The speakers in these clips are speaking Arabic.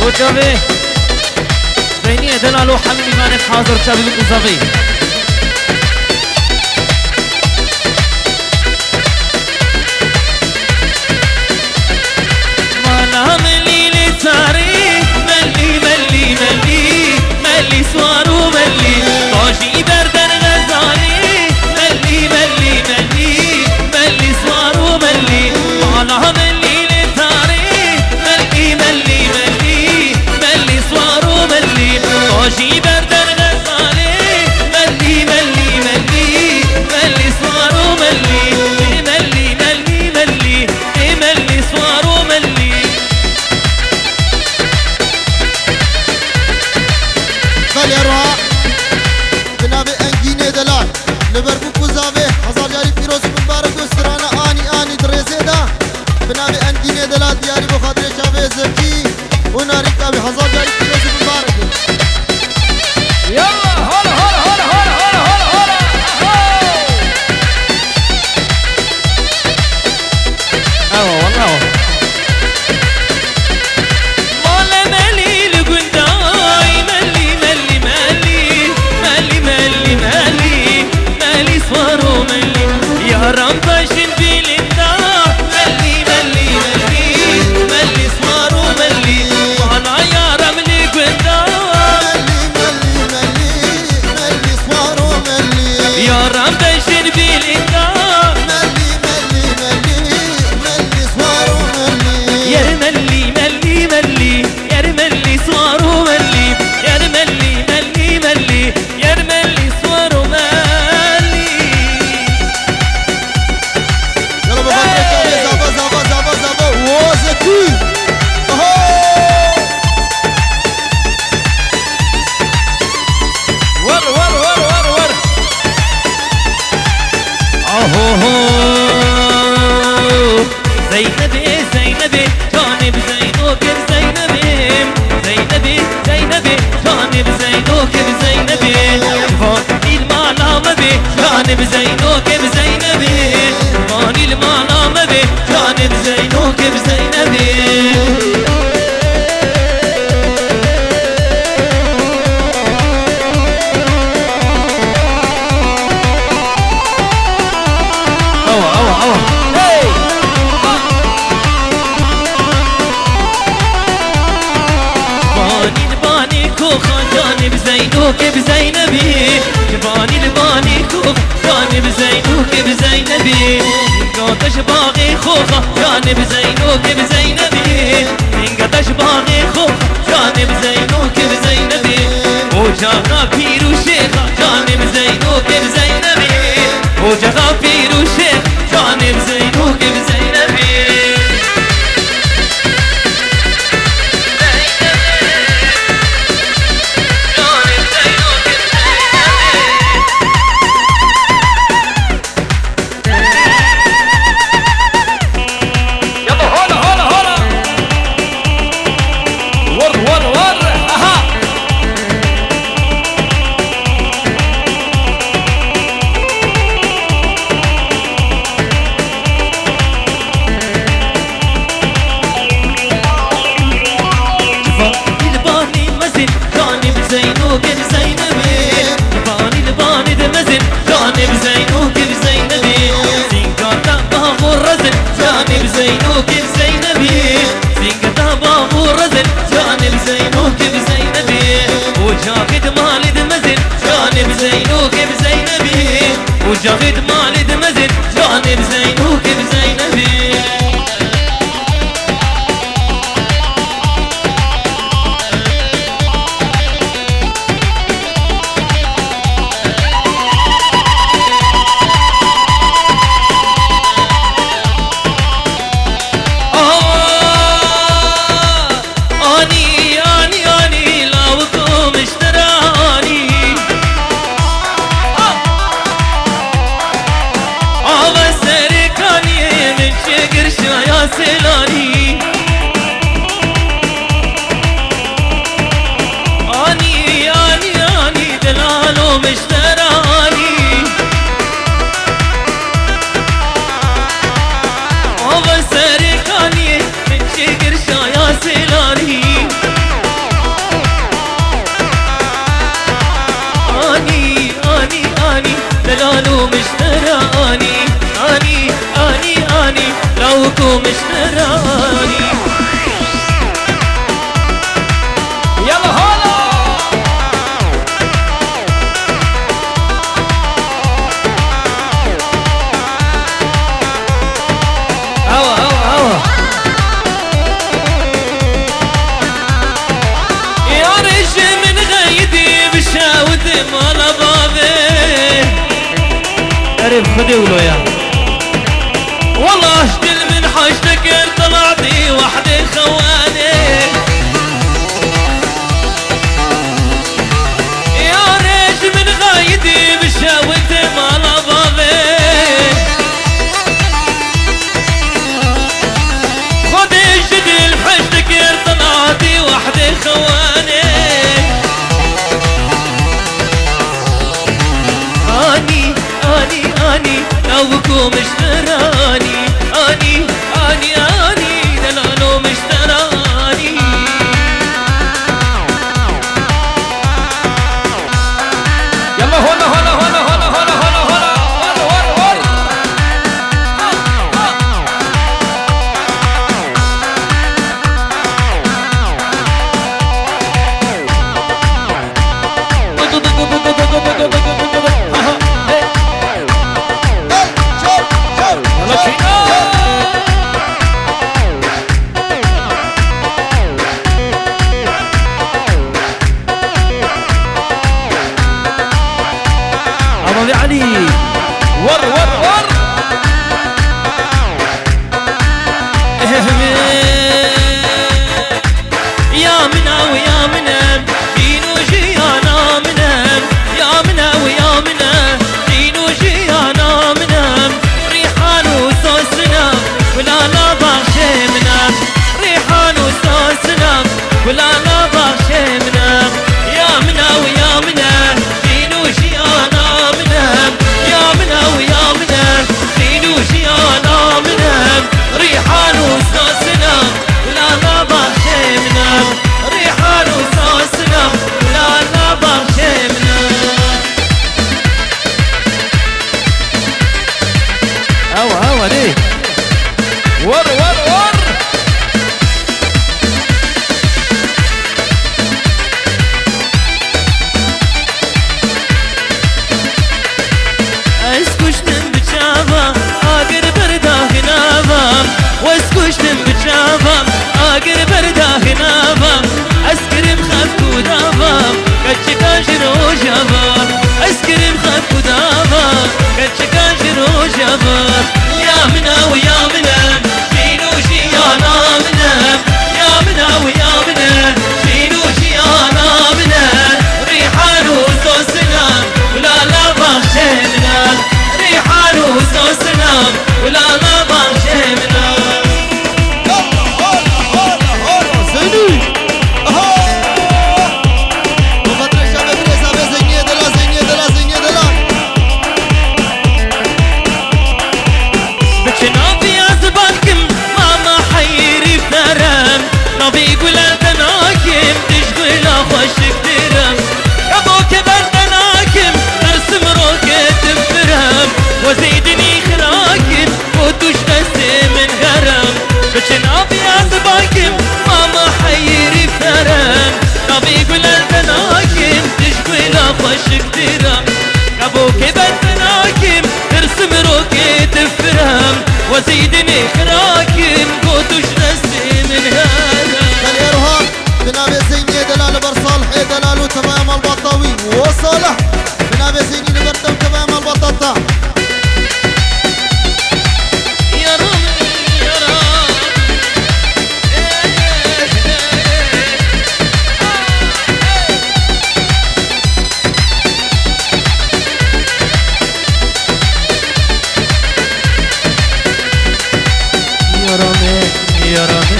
وجابه بيني دلالو حمدي مانك حاضر شابي بالقصافي مالا ملي لتاري ملي ملي ملي ملي سوارو ملي طاجي بردن غزالي ملي ملي ملي ملي سوارو ملي مالا ملي لتاري ملي ملي ملي ملي سوارو ملي طاجي بردن غزالي ملي ملي ملي ملي سوارو ملي ملي ملي ملي ملي سوارو ملي خلي أروها جناب أنجيني دلال لبربوك وزاوي هزار جاري فيروز مبارك وسترانا آني دريزي دا جناب أنجيني دلال دياري بخاطر شابي زكي وناري كابي هزار جاري فيروز مبارك يلا هلا هلا هلا هلا هلا هلا هلا والله مالا ملي لقنداي ملي ملي ملي ملي ملي ملي ملي صاروا ملي يا رمباشن بلندا ملي ملي ملي ملي صاروا ملي مالا يا رملي قندا يا رمباشن بلندا يا ملي ملي ملي يا ملي صاروا ملي يا ملي ملي ملي يا ملي صاروا ملي يلا بخاطر شابي زابا وزكي ور ور ور ور ور اهو زينبي زينبي جانب زينوك بزينبي زينبي زينبي جانب زينوك بزينبي فاني المعنى مبي جانب زينوك بزينبي فاني المعنى مبي جانب زينوك بزينبي جانب زينوك بزينبي جباني الباني خوخ جانب زينوك بزينبي قطش باغي خوخ جانب زينوك بزينبي قطش باغي خوخ جانب زينوك بزينبي وجاغا بيرو شيخ جانب زينوك بزينبي وجاغا بيرو شيخ جانب زينوك بزينبي زينوك بزينبي سنقطع بابو رزل جانب زينوك بزينبي وجاخد مالد مزل جانب زينوك بزينبي وجاخد مالد مزل جانب زينوك بزينبي عارف خدي ولويا والله اشتل من حاجتك طلعتي وحدي خواني يا ريش من غايتي بشاوت مال بابي خدي شدي حاجتك طلعتي وحدي خواني اني لو مشتراني اني دلالو مشتراني يلا هلا هلا هلا هلا هلا هلا هلا علي ور ور ور يا منا ويا منا دينو جيانا منا يا منا ويا منا دينو جيانا منا ريحان وسوسنا ولا لا بغشي منا ريحان وسوسنا ولا لا بغشي منا يا منا ويا منا دينو جيانا يا منا ويا منا دينو جيانا منا ريحان وسوسنا ولا لا بغشي منا ريحان وسوسنا ولا لا بغشي منا هوا ليه ور ور ور اسكشتن بشافا اقر بردا هنافا واسكشتن بشافا اقر بردا هنافا اسكرم خفكو دافا كتشكا جرو جافا اسكرم خفكو دافا كتشكا جرو جافا يا منا ويا منا شينو شيانا منا يا منا ويا منا شينو شيانا منا ريحان وسوسنا ولا لا بغشي منا ريحان وسوسنا ولا لا بغشي منا زيني وفترة شباب ريسا بزينية دلا زينية دلا زينية دلا بتشنا في أزبانكم ماما حيري بترم نبي يقول أنتناكم تشغل أخوشك ترم أبوك بنتناكم ترسم روكت بفرم وزيدني خراكم وتوش بس من غرم بتشنا في أزبانكم ماما حيري بترم نبي يقول أنتناكم تشغل أخوشك ترم أبوك بنتناكم ترسم روكت بفرم وزيدني خراكم وتوش بس من غرم كاليروها بنابي زينية دلا لبرصالح دلالو تمام البطاوي وصالح بنابي زيني لبرتم تمام البطاطا يا رب يا رب يا رب يا رب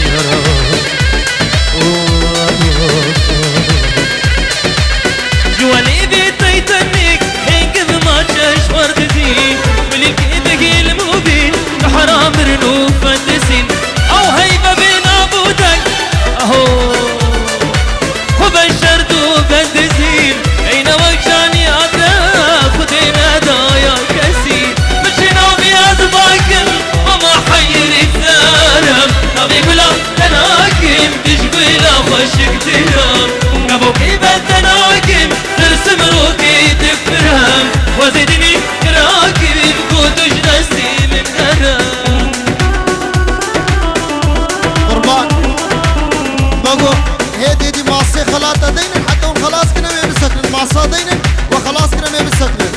يا رب جوالي بيتيتنك هيك ما تشش وردتي ملك ايدك المبين حرام رنو فندسين او هيبه بين ابوتك اهو وبشرتو فندسين اين وجاني ادا خدينا دايا كسي مشينا في ازباكم وما حير الثارم نبي بلا تناكم تشقل اخوشك ترام ابوكي بنتناكم ترسم روكي تفرهم وزيدني راكب بكوتش نسي من هرم قربان بقول هيدي دي معصي خلاطة دينن حتى خلاص كنا ما بسكن معصا دينن وخلاص كنا ما بسكن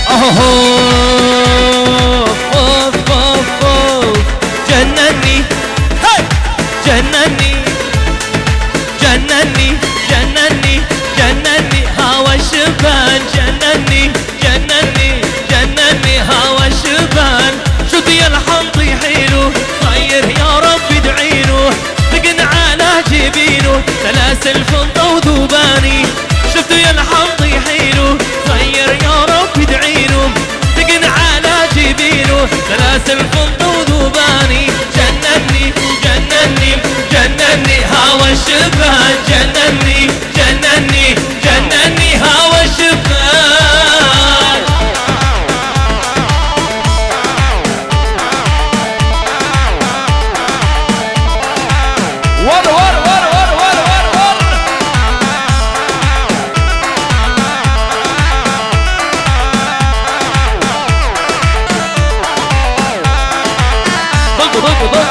اهو اوف اوف اوف اوف جنني هاي جنني جنني جنني جنني هوا الشبان جنني جنني جنني هوا الشبان شد يا الحمض حيله طير يا رب ادعيله تقن على جبينه سلاسل فضة وذوباني شفت يا الحمض حيله طير يا رب ادعيله تقن على جبينه سلاسل فضة وذوباني جنني جنني جنني هوا الشبان جنني جنني جنني هوا الشبان ور ور ور ور ور ور ور ضغط ضغط ضغط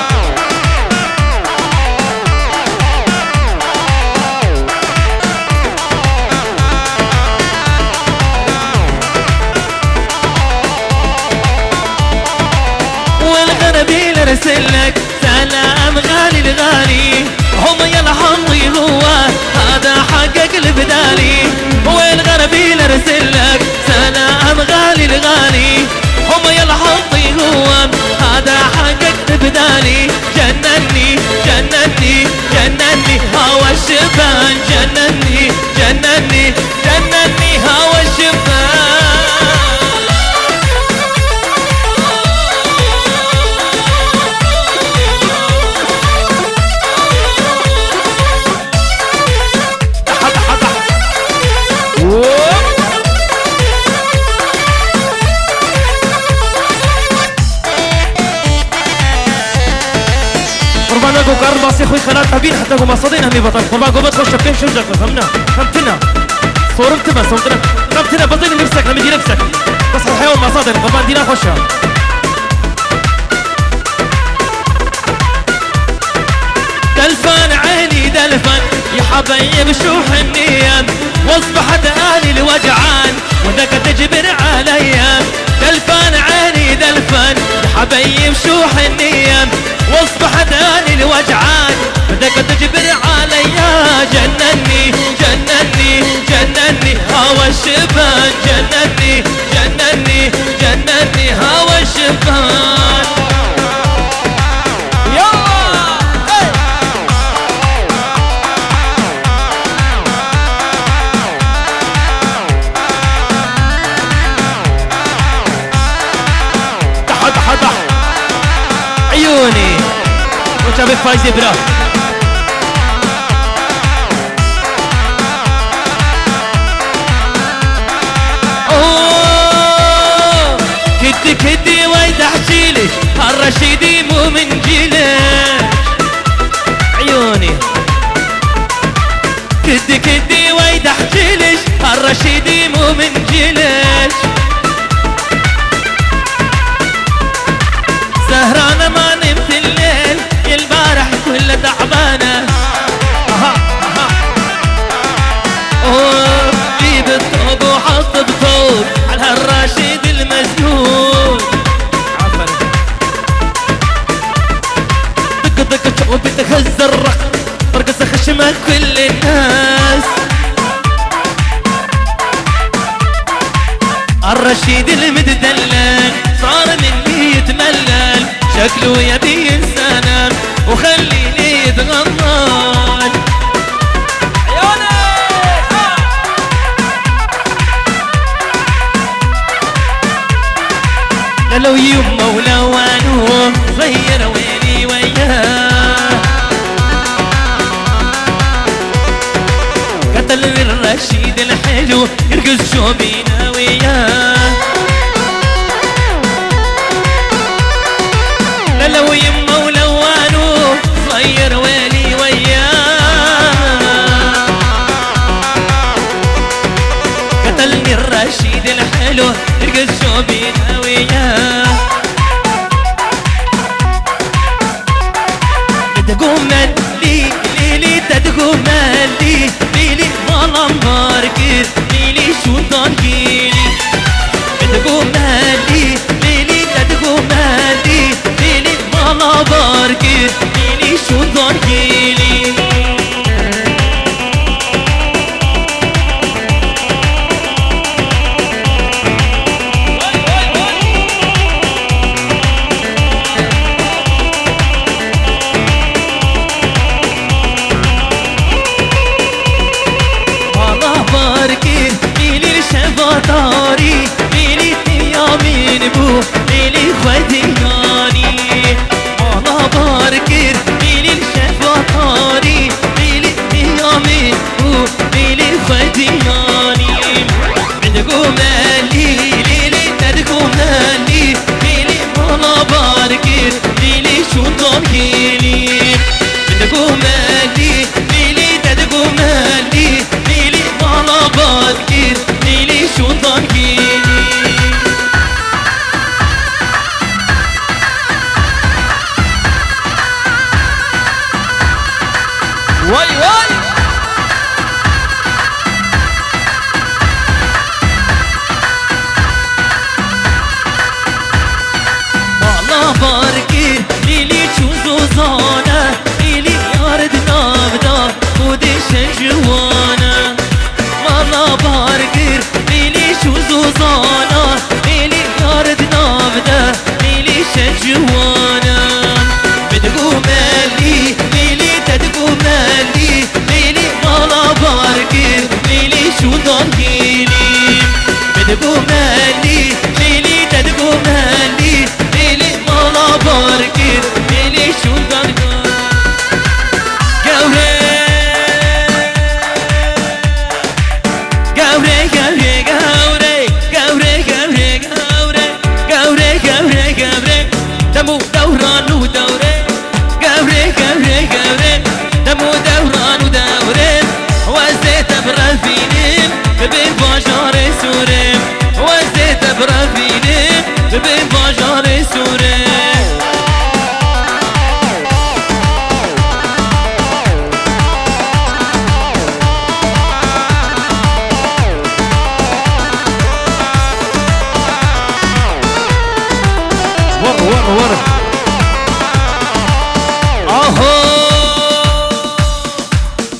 والغربيل ارسلك سلام غالي الغالي هم يا الحمضي هو هذا حقك البدالي والغربيل ارسلك سلام غالي الغالي هم يا الحمضي هو هذا حقك البدالي جنني جنني جنني هوا الشبان جنني جنني جنني هوا الشبان قربانكو كارل باصي خوي خلال تابين حتى هما صدين همي بطل قربانكو بدخل شبين شجر فهمنا فهمتنا صورمتنا صورتنا فهمتنا بطين نفسك لما يجي نفسك بس الحيوان ما صادن قربان دينا خوشها دلفان عيني دلفان يا حبيب شو حنية واصبحت آلي الوجعان وذاك تجبر عليا دلفان عيني دلفان يا حبيب شو حنية واصبحت آلي الوجعان وذاك تجبر عليا جنني جنني جنني هوا الشبان جنني جنني جنني هوا الشبان عيوني وشابك فايزي برا اوه كدي كدي ويد احجيلي هالرشيدي مو من جيلك عيوني كدي كدي ويد احجيلي هالرشيدي مو من جيلك سهرانة ما نمت الليل يا البارح كلها تعبانة اوه جيب الثوب وحط بثوب على هالرشيد المجنون عفري دق دق شوف تهز الرقم ترقص خشمك كل الناس الرشيد المدلل صار مني يتملل شكله يبي انسانا وخليني يتغمض عيوني لو يما ولو انو غير ويلي وياه قتل الرشيد الحلو يرقص شو بينا وياه لو يما ولوانو صير ويلي وياه قتلني الرشيد الحلو يرقص شو بينا وياه تقوم لي لي تقوم لي ظلام باركت لي شو ضنكيلي تقوم مالي ليلي تقوم مالي ليلي مالا باركت ليلي شو ضرقيلي داري ليلي تيامين بو ليلي خدياني الله باركر ليلي الشفاطاري ليلي تيامين بو ليلي خدياني بدقو مالي ليلي تدقو مالي ليلي الله باركر ليلي شو ضرقيلي بدقو مالي ليلي تدقو مالي ليلي الله باركر شو ضرقيني واي واي والله باركي ليلي شو زوزانة ليلي يارد نابدا خودي شجوانا والله باركي شو زوزانا ليلي يارد نابدا ليلي شجوانا بدقو مالي ليلي تدقو مالي ليلي مالا باركي ليلي شو ضرقيلي بدقو مالي ليلي تدقو مالي ليلي مالا باركي ليلي شو ضرقيلي دمو دوران ودوري قوري قوري قوري دمو دوران ودوري وزيت برافينين بين باجار سوري وزيت برافينين بين باجار سوري ور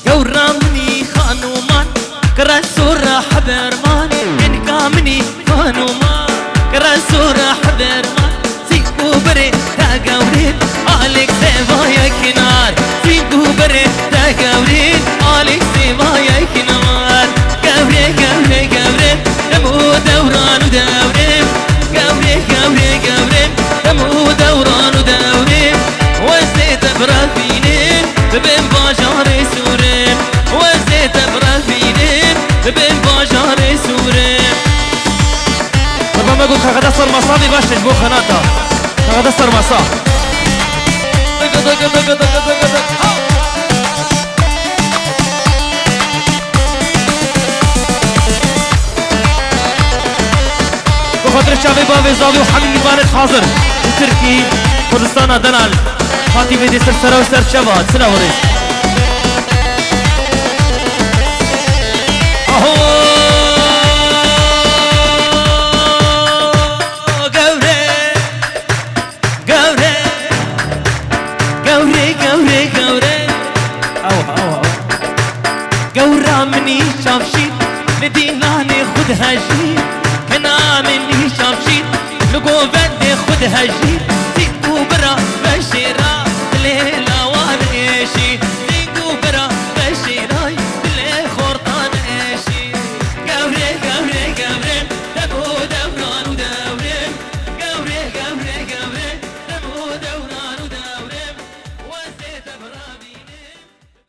قورامني خانومان كرسورة حبرمان انقامني خانومان كرسورة حبرمان سيبو بري تا قورين آلك سيبايا كنار سيبو بري تا قورين آلك سيبايا كنار قوري قوري قوري دمو دوران ودورين قوري قوري قوري دمو دوران ودورين وزيت برافينين بين باجار سورين وزيت برافينين بين باجار سورين طبعا ما اقول خغدا صار مصابي باش تجبو خناتا خغدا صار مصاب دق دق دق دق دق دق بخاطر الشعبي بابي زاوي وحميد بارد حاضر وتركي كردستان دنال خاطي بدي سرسرة وسر شباب سنوري اهو قوري قوري قوري قوري قوري قورا مني شافشي لديناني خدها جي